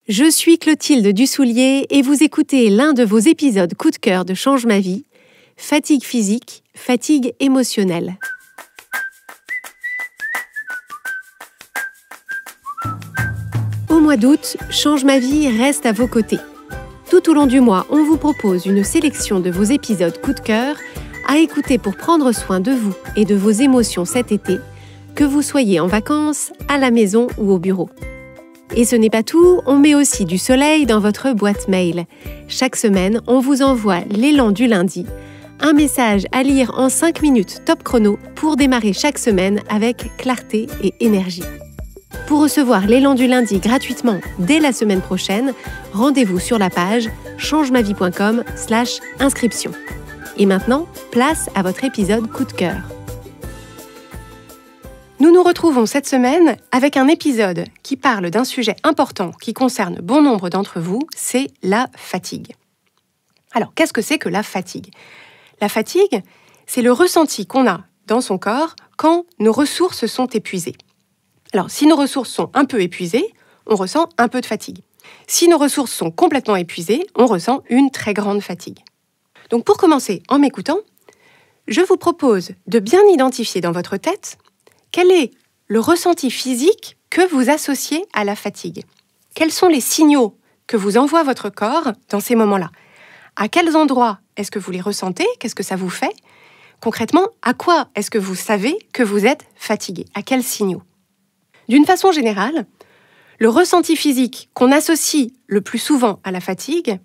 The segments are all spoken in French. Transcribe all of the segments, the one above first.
Je suis Clotilde Dussoulier et vous écoutez l'un de vos épisodes coup de cœur de Change ma vie, fatigue physique, fatigue émotionnelle. Au mois d'août, Change ma vie reste à vos côtés. Tout au long du mois, on vous propose une sélection de vos épisodes coup de cœur à écouter pour prendre soin de vous et de vos émotions cet été, que vous soyez en vacances, à la maison ou au bureau. Et ce n'est pas tout, on met aussi du soleil dans votre boîte mail. Chaque semaine, on vous envoie l'élan du lundi, un message à lire en 5 minutes top chrono pour démarrer chaque semaine avec clarté et énergie. Pour recevoir l'élan du lundi gratuitement dès la semaine prochaine, rendez-vous sur la page changemavie.com/inscription. Et maintenant, place à votre épisode coup de cœur. Nous nous retrouvons cette semaine avec un épisode qui parle d'un sujet important qui concerne bon nombre d'entre vous, c'est la fatigue. Alors, qu'est-ce que c'est que la fatigue ? La fatigue, c'est le ressenti qu'on a dans son corps quand nos ressources sont épuisées. Alors, si nos ressources sont un peu épuisées, on ressent un peu de fatigue. Si nos ressources sont complètement épuisées, on ressent une très grande fatigue. Donc, pour commencer en m'écoutant, je vous propose de bien identifier dans votre tête quel est le ressenti physique que vous associez à la fatigue. Quels sont les signaux que vous envoie votre corps dans ces moments-là ? À quels endroits est-ce que vous les ressentez ? Qu'est-ce que ça vous fait ? Concrètement, à quoi est-ce que vous savez que vous êtes fatigué ? À quels signaux ? D'une façon générale, le ressenti physique qu'on associe le plus souvent à la fatigue,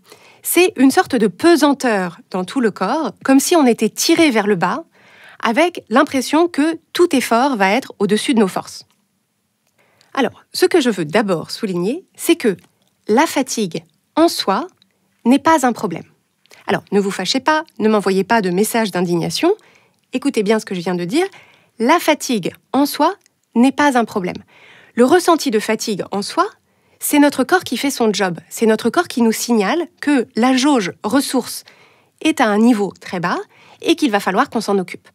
c'est une sorte de pesanteur dans tout le corps, comme si on était tiré vers le bas, avec l'impression que tout effort va être au-dessus de nos forces. Alors, ce que je veux d'abord souligner, c'est que la fatigue en soi n'est pas un problème. Alors, ne vous fâchez pas, ne m'envoyez pas de message d'indignation, écoutez bien ce que je viens de dire, la fatigue en soi n'est pas un problème. Le ressenti de fatigue en soi, c'est notre corps qui fait son job, c'est notre corps qui nous signale que la jauge ressources est à un niveau très bas et qu'il va falloir qu'on s'en occupe.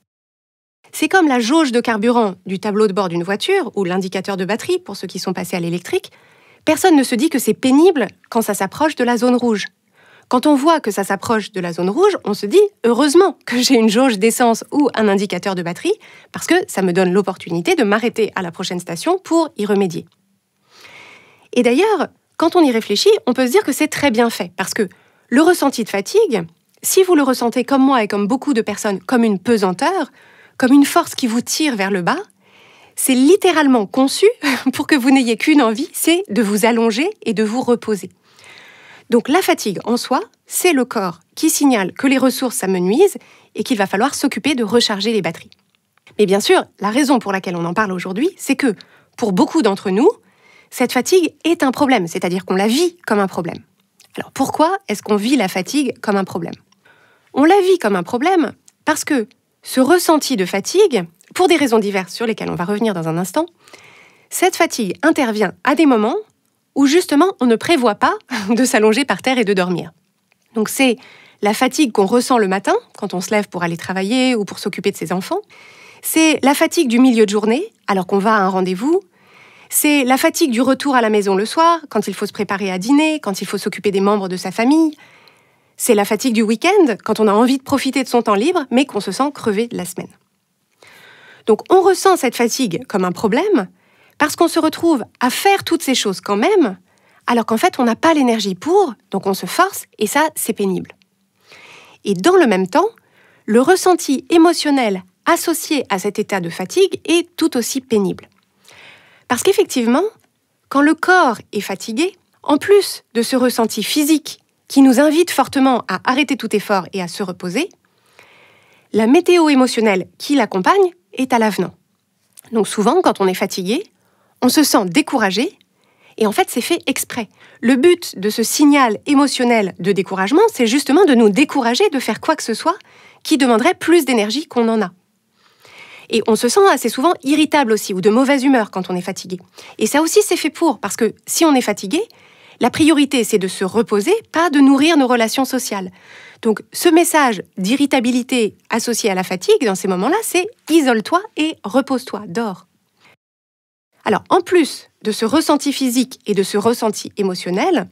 C'est comme la jauge de carburant du tableau de bord d'une voiture ou l'indicateur de batterie pour ceux qui sont passés à l'électrique. Personne ne se dit que c'est pénible quand ça s'approche de la zone rouge. Quand on voit que ça s'approche de la zone rouge, on se dit « heureusement que j'ai une jauge d'essence ou un indicateur de batterie parce que ça me donne l'opportunité de m'arrêter à la prochaine station pour y remédier ». Et d'ailleurs, quand on y réfléchit, on peut se dire que c'est très bien fait parce que le ressenti de fatigue, si vous le ressentez comme moi et comme beaucoup de personnes, comme une pesanteur, comme une force qui vous tire vers le bas, c'est littéralement conçu pour que vous n'ayez qu'une envie, c'est de vous allonger et de vous reposer. Donc la fatigue en soi, c'est le corps qui signale que les ressources s'amenuisent et qu'il va falloir s'occuper de recharger les batteries. Mais bien sûr, la raison pour laquelle on en parle aujourd'hui, c'est que pour beaucoup d'entre nous, cette fatigue est un problème, c'est-à-dire qu'on la vit comme un problème. Alors pourquoi est-ce qu'on vit la fatigue comme un problème ? On la vit comme un problème parce que ce ressenti de fatigue, pour des raisons diverses sur lesquelles on va revenir dans un instant, cette fatigue intervient à des moments où justement on ne prévoit pas de s'allonger par terre et de dormir. Donc c'est la fatigue qu'on ressent le matin, quand on se lève pour aller travailler ou pour s'occuper de ses enfants. C'est la fatigue du milieu de journée, alors qu'on va à un rendez-vous. C'est la fatigue du retour à la maison le soir, quand il faut se préparer à dîner, quand il faut s'occuper des membres de sa famille. C'est la fatigue du week-end, quand on a envie de profiter de son temps libre, mais qu'on se sent crevé de la semaine. Donc on ressent cette fatigue comme un problème, parce qu'on se retrouve à faire toutes ces choses quand même, alors qu'en fait on n'a pas l'énergie pour, donc on se force, et ça c'est pénible. Et dans le même temps, le ressenti émotionnel associé à cet état de fatigue est tout aussi pénible. Parce qu'effectivement, quand le corps est fatigué, en plus de ce ressenti physique qui nous invite fortement à arrêter tout effort et à se reposer, la météo émotionnelle qui l'accompagne est à l'avenant. Donc souvent, quand on est fatigué, on se sent découragé, et en fait, c'est fait exprès. Le but de ce signal émotionnel de découragement, c'est justement de nous décourager de faire quoi que ce soit qui demanderait plus d'énergie qu'on en a. Et on se sent assez souvent irritable aussi, ou de mauvaise humeur quand on est fatigué. Et ça aussi, c'est fait pour, parce que si on est fatigué, la priorité, c'est de se reposer, pas de nourrir nos relations sociales. Donc, ce message d'irritabilité associé à la fatigue, dans ces moments-là, c'est « isole-toi et repose-toi, dors ». Alors, en plus de ce ressenti physique et de ce ressenti émotionnel,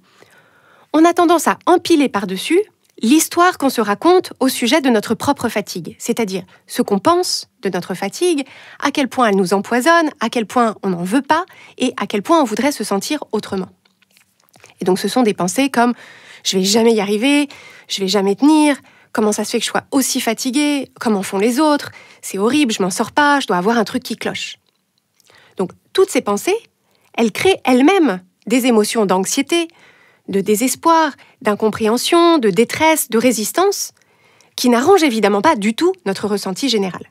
on a tendance à empiler par-dessus l'histoire qu'on se raconte au sujet de notre propre fatigue, c'est-à-dire ce qu'on pense de notre fatigue, à quel point elle nous empoisonne, à quel point on n'en veut pas et à quel point on voudrait se sentir autrement. Et donc ce sont des pensées comme « je vais jamais y arriver »,« je vais jamais tenir »,« comment ça se fait que je sois aussi fatiguée »,« comment font les autres »,« c'est horrible, je m'en sors pas, je dois avoir un truc qui cloche ». Donc toutes ces pensées, elles créent elles-mêmes des émotions d'anxiété, de désespoir, d'incompréhension, de détresse, de résistance, qui n'arrangent évidemment pas du tout notre ressenti général.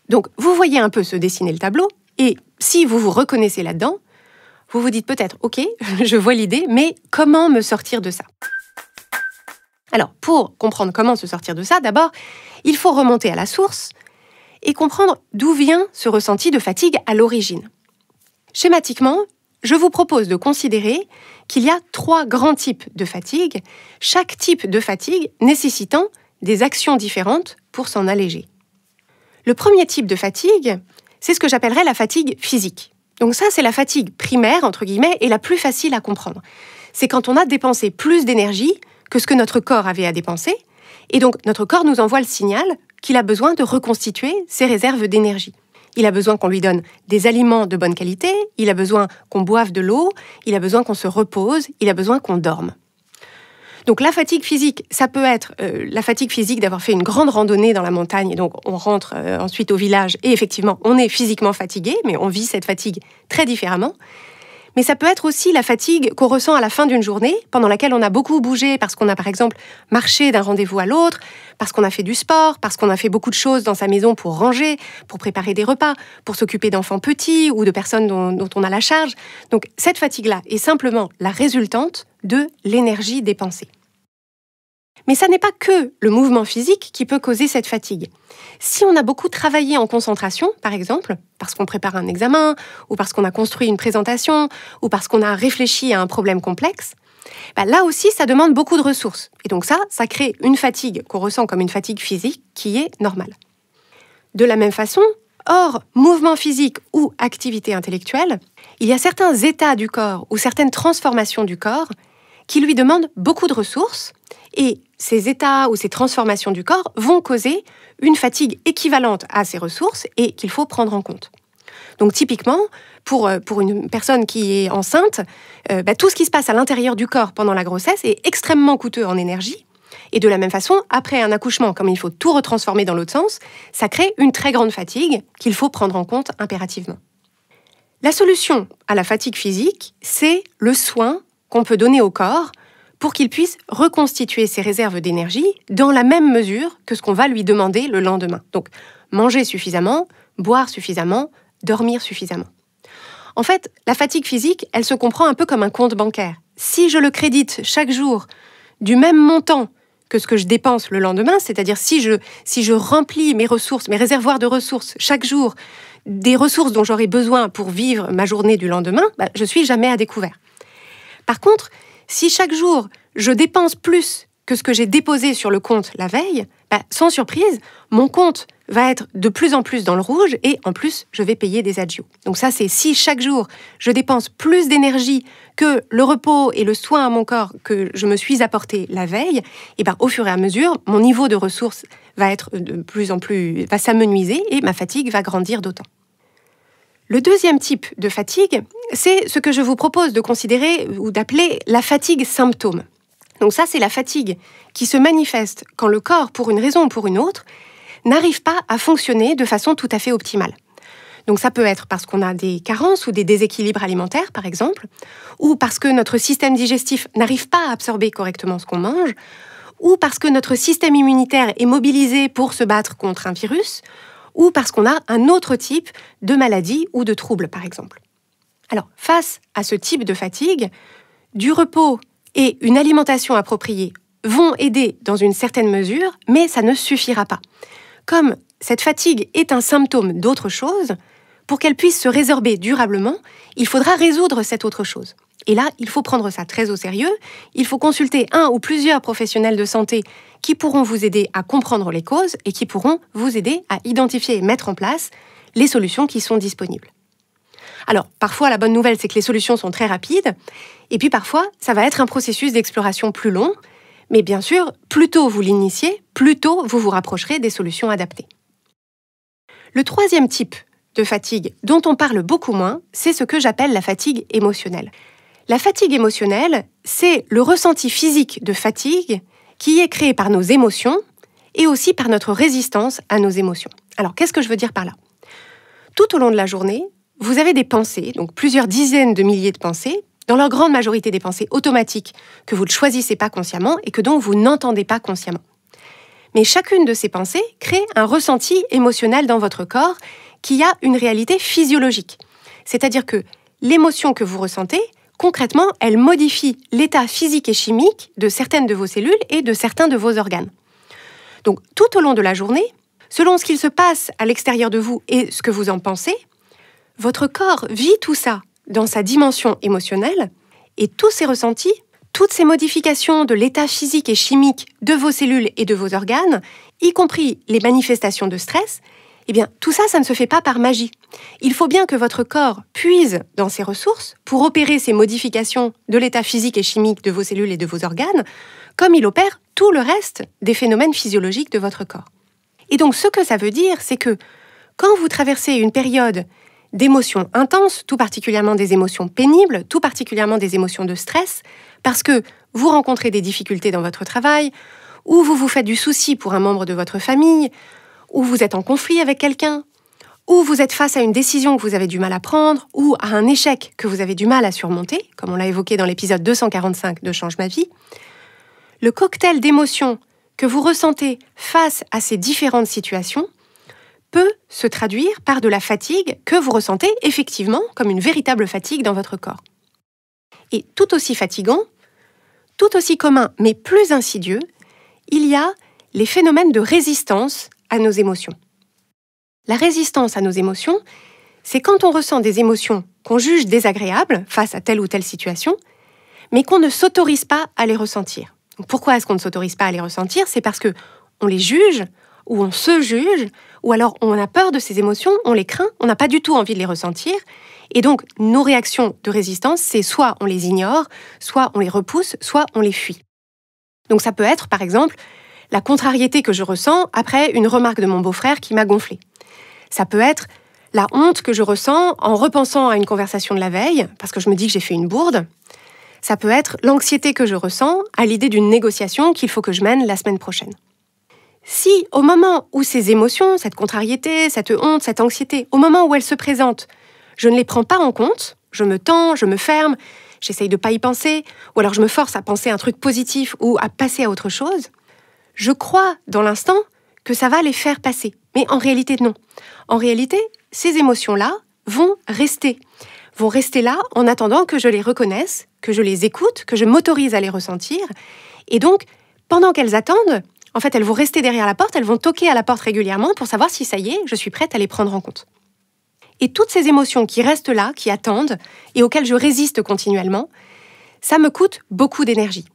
Donc, vous voyez un peu se dessiner le tableau, et si vous vous reconnaissez là-dedans, vous vous dites peut-être « Ok, je vois l'idée, mais comment me sortir de ça ?» Alors, pour comprendre comment se sortir de ça, d'abord, il faut remonter à la source et comprendre d'où vient ce ressenti de fatigue à l'origine. Schématiquement, je vous propose de considérer qu'il y a 3 grands types de fatigue, chaque type de fatigue nécessitant des actions différentes pour s'en alléger. Le premier type de fatigue, c'est ce que j'appellerais la fatigue physique. Donc ça, c'est la fatigue primaire, entre guillemets, et la plus facile à comprendre. C'est quand on a dépensé plus d'énergie que ce que notre corps avait à dépenser, et donc notre corps nous envoie le signal qu'il a besoin de reconstituer ses réserves d'énergie. Il a besoin qu'on lui donne des aliments de bonne qualité, il a besoin qu'on boive de l'eau, il a besoin qu'on se repose, il a besoin qu'on dorme. Donc la fatigue physique, ça peut être la fatigue physique d'avoir fait une grande randonnée dans la montagne, et donc on rentre ensuite au village, et effectivement, on est physiquement fatigué, mais on vit cette fatigue très différemment. Mais ça peut être aussi la fatigue qu'on ressent à la fin d'une journée, pendant laquelle on a beaucoup bougé, parce qu'on a par exemple marché d'un rendez-vous à l'autre, parce qu'on a fait du sport, parce qu'on a fait beaucoup de choses dans sa maison pour ranger, pour préparer des repas, pour s'occuper d'enfants petits ou de personnes dont on a la charge. Donc cette fatigue-là est simplement la résultante de l'énergie dépensée. Mais ça n'est pas que le mouvement physique qui peut causer cette fatigue. Si on a beaucoup travaillé en concentration, par exemple, parce qu'on prépare un examen, ou parce qu'on a construit une présentation, ou parce qu'on a réfléchi à un problème complexe, là aussi, ça demande beaucoup de ressources. Et donc ça crée une fatigue qu'on ressent comme une fatigue physique qui est normale. De la même façon, hors mouvement physique ou activité intellectuelle, il y a certains états du corps ou certaines transformations du corps qui lui demandent beaucoup de ressources, et ces états ou ces transformations du corps vont causer une fatigue équivalente à ces ressources et qu'il faut prendre en compte. Donc typiquement, pour une personne qui est enceinte, tout ce qui se passe à l'intérieur du corps pendant la grossesse est extrêmement coûteux en énergie. Et de la même façon, après un accouchement, comme il faut tout retransformer dans l'autre sens, ça crée une très grande fatigue qu'il faut prendre en compte impérativement. La solution à la fatigue physique, c'est le soin qu'on peut donner au corps pour qu'il puisse reconstituer ses réserves d'énergie dans la même mesure que ce qu'on va lui demander le lendemain. Donc, manger suffisamment, boire suffisamment, dormir suffisamment. En fait, la fatigue physique, elle se comprend un peu comme un compte bancaire. Si je le crédite chaque jour du même montant que ce que je dépense le lendemain, c'est-à-dire si je remplis mes ressources, mes réservoirs de ressources chaque jour, des ressources dont j'aurai besoin pour vivre ma journée du lendemain, je ne suis jamais à découvert. Par contre, si chaque jour, je dépense plus que ce que j'ai déposé sur le compte la veille, sans surprise, mon compte va être de plus en plus dans le rouge et en plus, je vais payer des agios. Donc ça, c'est si chaque jour, je dépense plus d'énergie que le repos et le soin à mon corps que je me suis apporté la veille, et au fur et à mesure, mon niveau de ressources va être de plus en plus, va s'amenuiser et ma fatigue va grandir d'autant. Le deuxième type de fatigue, c'est ce que je vous propose de considérer ou d'appeler la fatigue symptôme. Donc ça, c'est la fatigue qui se manifeste quand le corps, pour une raison ou pour une autre, n'arrive pas à fonctionner de façon tout à fait optimale. Donc ça peut être parce qu'on a des carences ou des déséquilibres alimentaires, par exemple, ou parce que notre système digestif n'arrive pas à absorber correctement ce qu'on mange, ou parce que notre système immunitaire est mobilisé pour se battre contre un virus, ou parce qu'on a un autre type de maladie ou de trouble, par exemple. Alors, face à ce type de fatigue, du repos et une alimentation appropriée vont aider dans une certaine mesure, mais ça ne suffira pas. Comme cette fatigue est un symptôme d'autre chose, pour qu'elle puisse se résorber durablement, il faudra résoudre cette autre chose. Et là, il faut prendre ça très au sérieux. Il faut consulter un ou plusieurs professionnels de santé qui pourront vous aider à comprendre les causes et qui pourront vous aider à identifier et mettre en place les solutions qui sont disponibles. Alors, parfois, la bonne nouvelle, c'est que les solutions sont très rapides, et puis parfois, ça va être un processus d'exploration plus long, mais bien sûr, plus tôt vous l'initiez, plus tôt vous vous rapprocherez des solutions adaptées. Le troisième type de fatigue dont on parle beaucoup moins, c'est ce que j'appelle la fatigue émotionnelle. La fatigue émotionnelle, c'est le ressenti physique de fatigue qui est créé par nos émotions et aussi par notre résistance à nos émotions. Alors, qu'est-ce que je veux dire par là ? Tout au long de la journée, vous avez des pensées, donc plusieurs dizaines de milliers de pensées, dans leur grande majorité des pensées automatiques que vous ne choisissez pas consciemment et que donc vous n'entendez pas consciemment. Mais chacune de ces pensées crée un ressenti émotionnel dans votre corps qui a une réalité physiologique. C'est-à-dire que l'émotion que vous ressentez, concrètement, elle modifie l'état physique et chimique de certaines de vos cellules et de certains de vos organes. Donc, tout au long de la journée, selon ce qu'il se passe à l'extérieur de vous et ce que vous en pensez, votre corps vit tout ça dans sa dimension émotionnelle et tous ces ressentis, toutes ces modifications de l'état physique et chimique de vos cellules et de vos organes, y compris les manifestations de stress, eh bien, tout ça, ça ne se fait pas par magie. Il faut bien que votre corps puise dans ses ressources pour opérer ces modifications de l'état physique et chimique de vos cellules et de vos organes, comme il opère tout le reste des phénomènes physiologiques de votre corps. Et donc, ce que ça veut dire, c'est que quand vous traversez une période d'émotions intenses, tout particulièrement des émotions pénibles, tout particulièrement des émotions de stress, parce que vous rencontrez des difficultés dans votre travail, ou vous vous faites du souci pour un membre de votre famille, ou vous êtes en conflit avec quelqu'un, ou vous êtes face à une décision que vous avez du mal à prendre, ou à un échec que vous avez du mal à surmonter, comme on l'a évoqué dans l'épisode 245 de Change ma vie, le cocktail d'émotions que vous ressentez face à ces différentes situations peut se traduire par de la fatigue que vous ressentez effectivement comme une véritable fatigue dans votre corps. Et tout aussi fatigant, tout aussi commun, mais plus insidieux, il y a les phénomènes de résistance à nos émotions. La résistance à nos émotions, c'est quand on ressent des émotions qu'on juge désagréables face à telle ou telle situation, mais qu'on ne s'autorise pas à les ressentir. Donc pourquoi est-ce qu'on ne s'autorise pas à les ressentir ? C'est parce qu'on les juge, ou on se juge, ou alors on a peur de ces émotions, on les craint, on n'a pas du tout envie de les ressentir, et donc nos réactions de résistance, c'est soit on les ignore, soit on les repousse, soit on les fuit. Donc ça peut être, par exemple, la contrariété que je ressens après une remarque de mon beau-frère qui m'a gonflé. Ça peut être la honte que je ressens en repensant à une conversation de la veille, parce que je me dis que j'ai fait une bourde. Ça peut être l'anxiété que je ressens à l'idée d'une négociation qu'il faut que je mène la semaine prochaine. Si, au moment où ces émotions, cette contrariété, cette honte, cette anxiété, au moment où elles se présentent, je ne les prends pas en compte, je me tends, je me ferme, j'essaye de ne pas y penser, ou alors je me force à penser un truc positif ou à passer à autre chose, je crois dans l'instant que ça va les faire passer. Mais en réalité, non. En réalité, ces émotions-là vont rester là en attendant que je les reconnaisse, que je les écoute, que je m'autorise à les ressentir. Et donc, pendant qu'elles attendent, en fait, elles vont rester derrière la porte, elles vont toquer à la porte régulièrement pour savoir si ça y est, je suis prête à les prendre en compte. Et toutes ces émotions qui restent là, qui attendent, et auxquelles je résiste continuellement, ça me coûte beaucoup d'énergie.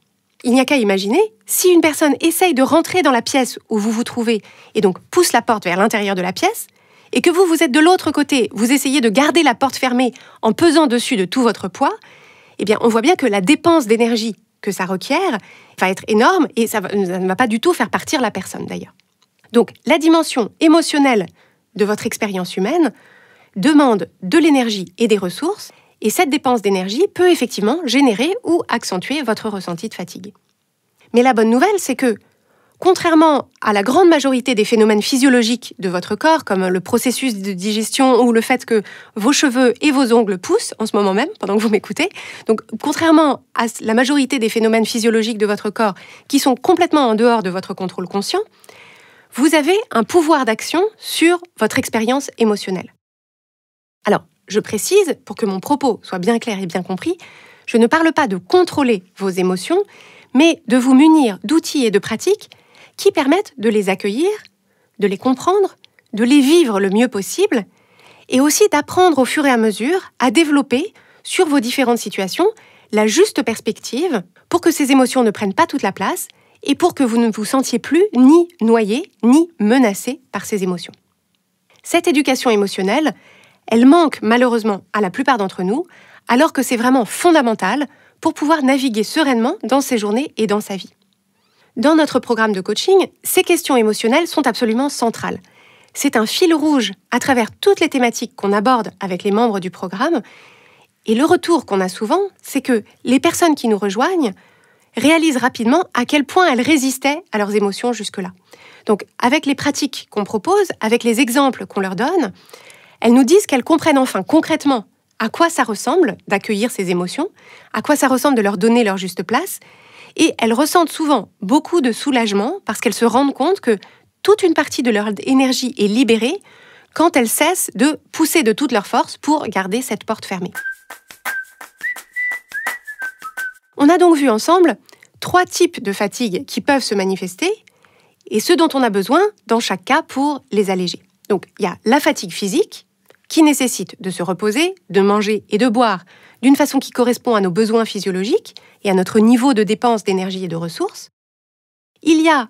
Il n'y a qu'à imaginer, si une personne essaye de rentrer dans la pièce où vous vous trouvez, et donc pousse la porte vers l'intérieur de la pièce, et que vous êtes de l'autre côté, vous essayez de garder la porte fermée en pesant dessus de tout votre poids, eh bien, on voit bien que la dépense d'énergie que ça requiert va être énorme et ça ne va pas du tout faire partir la personne d'ailleurs. Donc, la dimension émotionnelle de votre expérience humaine demande de l'énergie et des ressources, et cette dépense d'énergie peut effectivement générer ou accentuer votre ressenti de fatigue. Mais la bonne nouvelle, c'est que, contrairement à la grande majorité des phénomènes physiologiques de votre corps, comme le processus de digestion ou le fait que vos cheveux et vos ongles poussent en ce moment même, pendant que vous m'écoutez, donc contrairement à la majorité des phénomènes physiologiques de votre corps qui sont complètement en dehors de votre contrôle conscient, vous avez un pouvoir d'action sur votre expérience émotionnelle. Alors, je précise, pour que mon propos soit bien clair et bien compris, je ne parle pas de contrôler vos émotions, mais de vous munir d'outils et de pratiques qui permettent de les accueillir, de les comprendre, de les vivre le mieux possible, et aussi d'apprendre au fur et à mesure à développer, sur vos différentes situations, la juste perspective pour que ces émotions ne prennent pas toute la place et pour que vous ne vous sentiez plus ni noyé, ni menacé par ces émotions. Cette éducation émotionnelle, elle manque malheureusement à la plupart d'entre nous, alors que c'est vraiment fondamental pour pouvoir naviguer sereinement dans ses journées et dans sa vie. Dans notre programme de coaching, ces questions émotionnelles sont absolument centrales. C'est un fil rouge à travers toutes les thématiques qu'on aborde avec les membres du programme. Et le retour qu'on a souvent, c'est que les personnes qui nous rejoignent réalisent rapidement à quel point elles résistaient à leurs émotions jusque-là. Donc, avec les pratiques qu'on propose, avec les exemples qu'on leur donne, elles nous disent qu'elles comprennent enfin concrètement à quoi ça ressemble d'accueillir ces émotions, à quoi ça ressemble de leur donner leur juste place, et elles ressentent souvent beaucoup de soulagement parce qu'elles se rendent compte que toute une partie de leur énergie est libérée quand elles cessent de pousser de toute leur force pour garder cette porte fermée. On a donc vu ensemble 3 types de fatigue qui peuvent se manifester et ceux dont on a besoin dans chaque cas pour les alléger. Donc, il y a la fatigue physique qui nécessite de se reposer, de manger et de boire d'une façon qui correspond à nos besoins physiologiques et à notre niveau de dépense d'énergie et de ressources. Il y a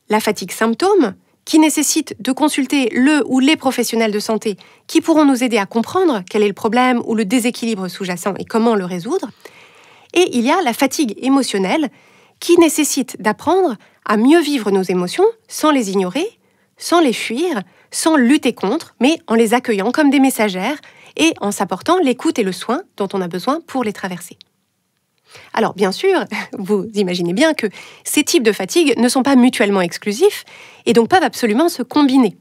la fatigue symptôme qui nécessite de consulter le ou les professionnels de santé qui pourront nous aider à comprendre quel est le problème ou le déséquilibre sous-jacent et comment le résoudre. Et il y a la fatigue émotionnelle qui nécessite d'apprendre à mieux vivre nos émotions sans les ignorer, sans les fuir, sans lutter contre, mais en les accueillant comme des messagères et en s'apportant l'écoute et le soin dont on a besoin pour les traverser. Alors bien sûr, vous imaginez bien que ces types de fatigue ne sont pas mutuellement exclusifs et donc peuvent absolument se combiner.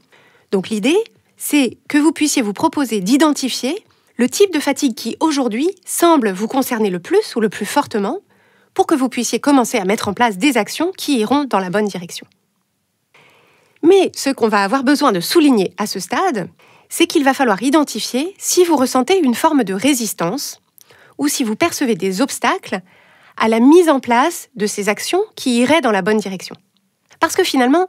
Donc l'idée, c'est que vous puissiez vous proposer d'identifier le type de fatigue qui aujourd'hui semble vous concerner le plus ou le plus fortement pour que vous puissiez commencer à mettre en place des actions qui iront dans la bonne direction. Mais ce qu'on va avoir besoin de souligner à ce stade, c'est qu'il va falloir identifier si vous ressentez une forme de résistance ou si vous percevez des obstacles à la mise en place de ces actions qui iraient dans la bonne direction. Parce que finalement,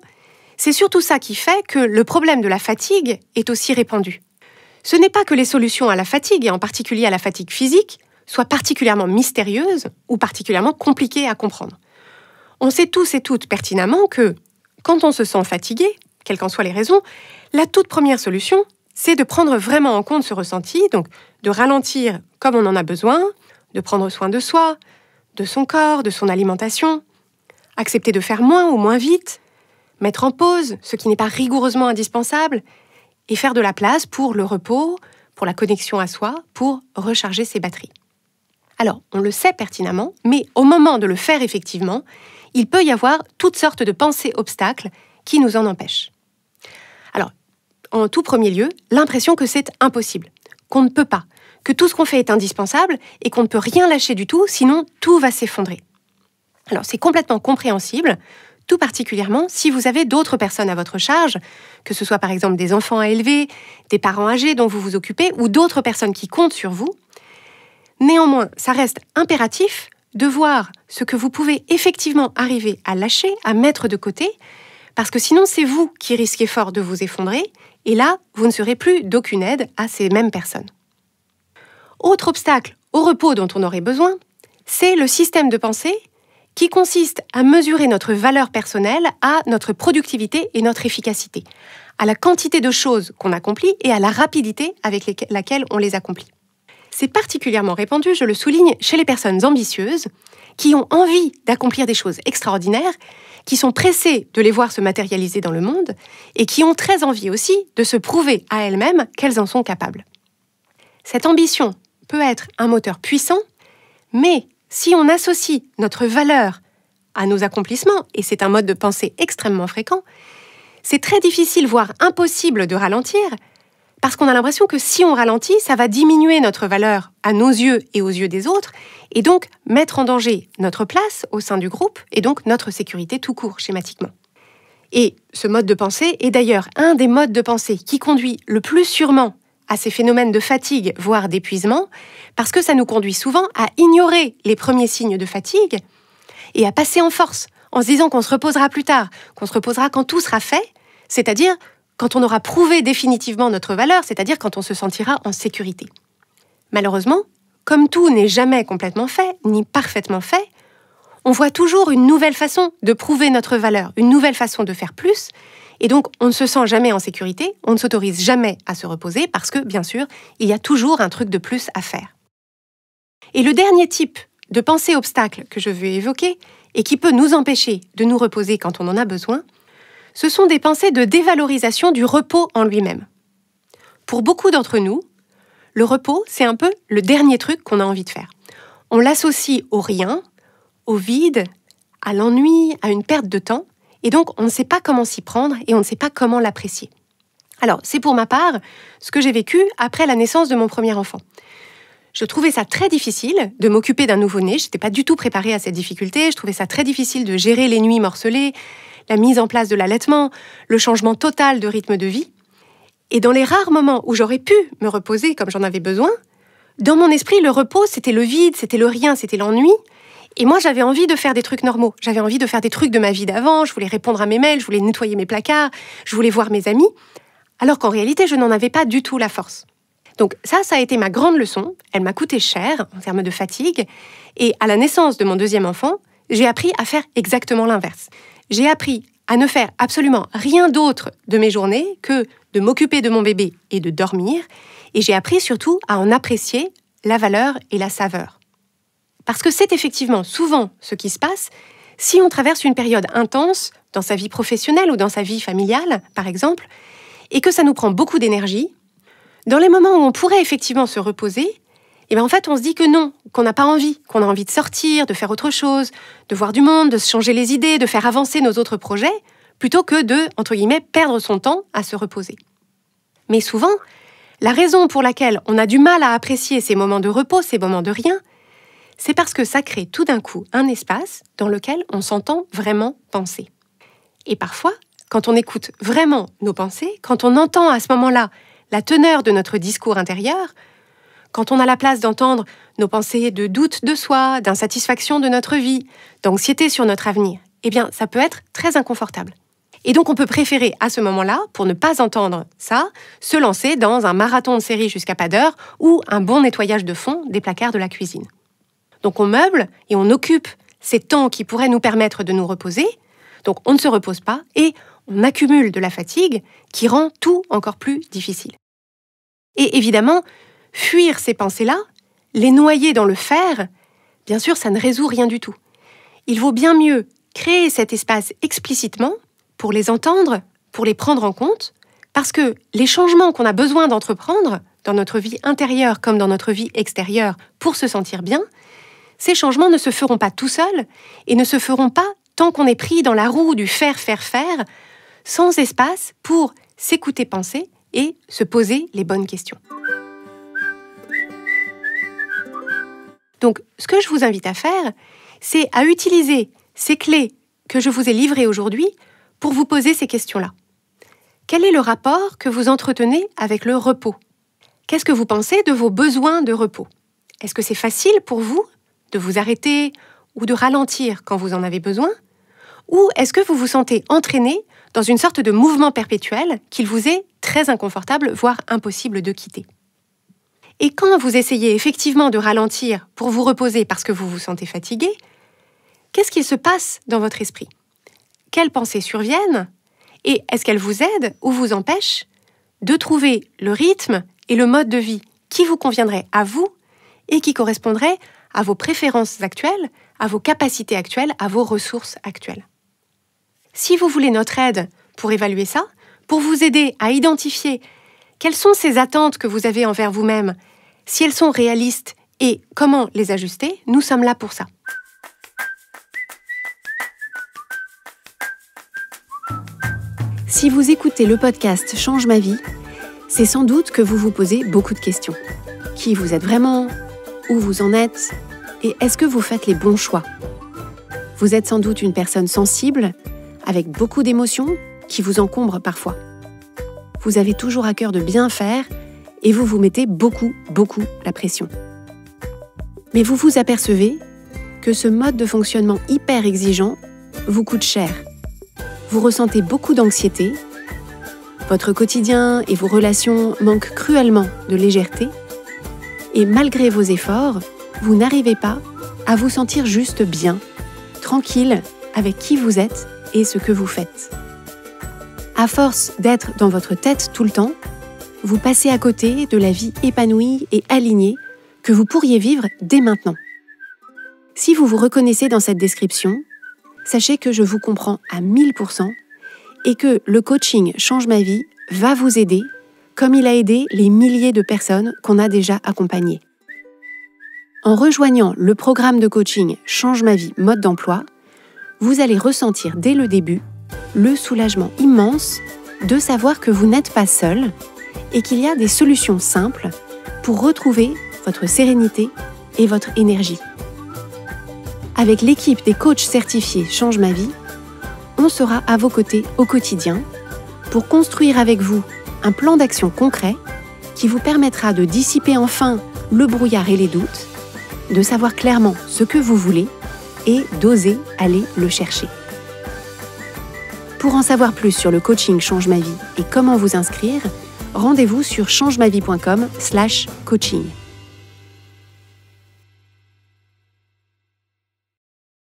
c'est surtout ça qui fait que le problème de la fatigue est aussi répandu. Ce n'est pas que les solutions à la fatigue, et en particulier à la fatigue physique, soient particulièrement mystérieuses ou particulièrement compliquées à comprendre. On sait tous et toutes pertinemment que, quand on se sent fatigué, quelles qu'en soient les raisons, la toute première solution, c'est de prendre vraiment en compte ce ressenti, donc de ralentir comme on en a besoin, de prendre soin de soi, de son corps, de son alimentation, accepter de faire moins ou moins vite, mettre en pause ce qui n'est pas rigoureusement indispensable, et faire de la place pour le repos, pour la connexion à soi, pour recharger ses batteries. Alors, on le sait pertinemment, mais au moment de le faire effectivement, il peut y avoir toutes sortes de pensées obstacles qui nous en empêchent. Alors, en tout premier lieu, l'impression que c'est impossible, qu'on ne peut pas, que tout ce qu'on fait est indispensable et qu'on ne peut rien lâcher du tout, sinon tout va s'effondrer. Alors, c'est complètement compréhensible, tout particulièrement si vous avez d'autres personnes à votre charge, que ce soit par exemple des enfants à élever, des parents âgés dont vous vous occupez ou d'autres personnes qui comptent sur vous. Néanmoins, ça reste impératif de voir ce que vous pouvez effectivement arriver à lâcher, à mettre de côté, parce que sinon c'est vous qui risquez fort de vous effondrer, et là, vous ne serez plus d'aucune aide à ces mêmes personnes. Autre obstacle au repos dont on aurait besoin, c'est le système de pensée qui consiste à mesurer notre valeur personnelle à notre productivité et notre efficacité, à la quantité de choses qu'on accomplit et à la rapidité avec laquelle on les accomplit. C'est particulièrement répandu, je le souligne, chez les personnes ambitieuses qui ont envie d'accomplir des choses extraordinaires, qui sont pressées de les voir se matérialiser dans le monde et qui ont très envie aussi de se prouver à elles-mêmes qu'elles en sont capables. Cette ambition peut être un moteur puissant, mais si on associe notre valeur à nos accomplissements, et c'est un mode de pensée extrêmement fréquent, c'est très difficile, voire impossible de ralentir, parce qu'on a l'impression que si on ralentit, ça va diminuer notre valeur à nos yeux et aux yeux des autres, et donc mettre en danger notre place au sein du groupe, et donc notre sécurité tout court, schématiquement. Et ce mode de pensée est d'ailleurs un des modes de pensée qui conduit le plus sûrement à ces phénomènes de fatigue, voire d'épuisement, parce que ça nous conduit souvent à ignorer les premiers signes de fatigue et à passer en force, en se disant qu'on se reposera plus tard, qu'on se reposera quand tout sera fait, c'est-à-dire quand on aura prouvé définitivement notre valeur, c'est-à-dire quand on se sentira en sécurité. Malheureusement, comme tout n'est jamais complètement fait, ni parfaitement fait, on voit toujours une nouvelle façon de prouver notre valeur, une nouvelle façon de faire plus, Et donc, on ne se sent jamais en sécurité, on ne s'autorise jamais à se reposer parce que, bien sûr, il y a toujours un truc de plus à faire. Et le dernier type de pensée obstacle que je veux évoquer et qui peut nous empêcher de nous reposer quand on en a besoin, ce sont des pensées de dévalorisation du repos en lui-même. Pour beaucoup d'entre nous, le repos, c'est un peu le dernier truc qu'on a envie de faire. On l'associe au rien, au vide, à l'ennui, à une perte de temps, et donc on ne sait pas comment s'y prendre et on ne sait pas comment l'apprécier. Alors, c'est pour ma part ce que j'ai vécu après la naissance de mon premier enfant. Je trouvais ça très difficile de m'occuper d'un nouveau-né, je n'étais pas du tout préparée à cette difficulté, je trouvais ça très difficile de gérer les nuits morcelées, la mise en place de l'allaitement, le changement total de rythme de vie. Et dans les rares moments où j'aurais pu me reposer comme j'en avais besoin, dans mon esprit, le repos, c'était le vide, c'était le rien, c'était l'ennui. Et moi, j'avais envie de faire des trucs normaux. J'avais envie de faire des trucs de ma vie d'avant. Je voulais répondre à mes mails, je voulais nettoyer mes placards, je voulais voir mes amis. Alors qu'en réalité, je n'en avais pas du tout la force. Donc ça a été ma grande leçon. Elle m'a coûté cher en termes de fatigue. Et à la naissance de mon deuxième enfant, j'ai appris à faire exactement l'inverse. J'ai appris à ne faire absolument rien d'autre de mes journées que de m'occuper de mon bébé et de dormir. Et j'ai appris surtout à en apprécier la valeur et la saveur. Parce que c'est effectivement souvent ce qui se passe si on traverse une période intense dans sa vie professionnelle ou dans sa vie familiale, par exemple, et que ça nous prend beaucoup d'énergie. Dans les moments où on pourrait effectivement se reposer, et en fait on se dit que non, qu'on n'a pas envie, qu'on a envie de sortir, de faire autre chose, de voir du monde, de se changer les idées, de faire avancer nos autres projets, plutôt que de, entre guillemets, perdre son temps à se reposer. Mais souvent, la raison pour laquelle on a du mal à apprécier ces moments de repos, ces moments de rien, c'est parce que ça crée tout d'un coup un espace dans lequel on s'entend vraiment penser. Et parfois, quand on écoute vraiment nos pensées, quand on entend à ce moment-là la teneur de notre discours intérieur, quand on a la place d'entendre nos pensées de doute de soi, d'insatisfaction de notre vie, d'anxiété sur notre avenir, eh bien, ça peut être très inconfortable. Et donc, on peut préférer à ce moment-là, pour ne pas entendre ça, se lancer dans un marathon de série jusqu'à pas d'heure ou un bon nettoyage de fond des placards de la cuisine. Donc on meuble et on occupe ces temps qui pourraient nous permettre de nous reposer. Donc on ne se repose pas et on accumule de la fatigue qui rend tout encore plus difficile. Et évidemment, fuir ces pensées-là, les noyer dans le faire, bien sûr, ça ne résout rien du tout. Il vaut bien mieux créer cet espace explicitement pour les entendre, pour les prendre en compte, parce que les changements qu'on a besoin d'entreprendre dans notre vie intérieure comme dans notre vie extérieure pour se sentir bien, ces changements ne se feront pas tout seuls et ne se feront pas tant qu'on est pris dans la roue du faire, sans espace pour s'écouter penser et se poser les bonnes questions. Donc, ce que je vous invite à faire, c'est à utiliser ces clés que je vous ai livrées aujourd'hui pour vous poser ces questions-là. Quel est le rapport que vous entretenez avec le repos ? Qu'est-ce que vous pensez de vos besoins de repos ? Est-ce que c'est facile pour vous de vous arrêter ou de ralentir quand vous en avez besoin? Ou est-ce que vous vous sentez entraîné dans une sorte de mouvement perpétuel qu'il vous est très inconfortable, voire impossible de quitter? Et quand vous essayez effectivement de ralentir pour vous reposer parce que vous vous sentez fatigué, qu'est-ce qui se passe dans votre esprit? Quelles pensées surviennent? Et est-ce qu'elles vous aident ou vous empêchent de trouver le rythme et le mode de vie qui vous conviendrait à vous et qui correspondrait à vos préférences actuelles, à vos capacités actuelles, à vos ressources actuelles? Si vous voulez notre aide pour évaluer ça, pour vous aider à identifier quelles sont ces attentes que vous avez envers vous-même, si elles sont réalistes et comment les ajuster, nous sommes là pour ça. Si vous écoutez le podcast Change ma vie, c'est sans doute que vous vous posez beaucoup de questions. Qui vous êtes vraiment? Où vous en êtes? Et est-ce que vous faites les bons choix? Vous êtes sans doute une personne sensible, avec beaucoup d'émotions qui vous encombrent parfois. Vous avez toujours à cœur de bien faire et vous vous mettez beaucoup la pression. Mais vous vous apercevez que ce mode de fonctionnement hyper exigeant vous coûte cher. Vous ressentez beaucoup d'anxiété, votre quotidien et vos relations manquent cruellement de légèreté et malgré vos efforts, vous n'arrivez pas à vous sentir juste bien, tranquille avec qui vous êtes et ce que vous faites. À force d'être dans votre tête tout le temps, vous passez à côté de la vie épanouie et alignée que vous pourriez vivre dès maintenant. Si vous vous reconnaissez dans cette description, sachez que je vous comprends à 1000% et que le coaching Change ma vie va vous aider comme il a aidé les milliers de personnes qu'on a déjà accompagnées. En rejoignant le programme de coaching Change ma vie mode d'emploi, vous allez ressentir dès le début le soulagement immense de savoir que vous n'êtes pas seul et qu'il y a des solutions simples pour retrouver votre sérénité et votre énergie. Avec l'équipe des coachs certifiés Change ma vie, on sera à vos côtés au quotidien pour construire avec vous un plan d'action concret qui vous permettra de dissiper enfin le brouillard et les doutes, de savoir clairement ce que vous voulez et d'oser aller le chercher. Pour en savoir plus sur le coaching Change ma vie et comment vous inscrire, rendez-vous sur changemavie.com/coaching.